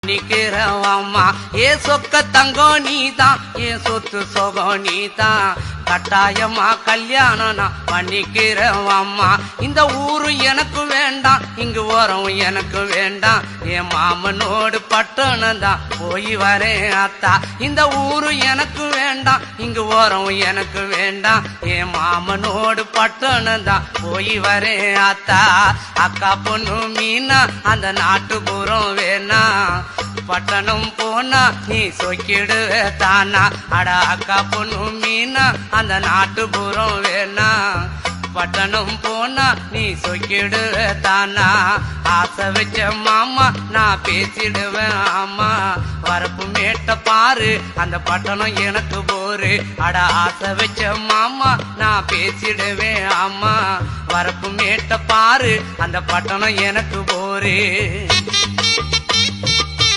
நிக்கிறவம்மா ஏ சொக்க தங்கம் நீதான் ஏ சொத்து சொகம் நீதான் கட்டாயமா கல்யாணம் நான் பண்ணிக்கிறவம்மா இந்த ஊரு எனக்கு வேண்டாம் இங்கு ஓரம் எனக்கு வேண்டாம் என் மாமனோடு பட்டணம் தான் போய் வரேன் அத்தா இந்த ஊரு எனக்கு வேண்டாம் இங்கு ஓரம் எனக்கு வேண்டாம் என் மாமனோடு பட்டணம் தான் போய் வரேன் அத்தா அக்கா பொண்ணு மீனா அந்த நாட்டுப்புறம் வேணா பட்டணம் போனா நீ சொக்கிடுவே தானா அட அக்கா பொண்ணு மீனா அந்த நாட்டுப்புறம் வேணா பட்டணம் போனா நீ சொக்கிடுவே தானா ஆசை வச்ச மாமா நான் பேசிடுவேன் ஆமா வரப்பு மேட்ட பாரு அந்த பட்டணம் எனக்கு போரு அட ஆசை வச்ச மாமா நான் பேசிடுவேன் ஆமா வரப்பு மேட்ட பாரு அந்த பட்டணம் எனக்கு போரு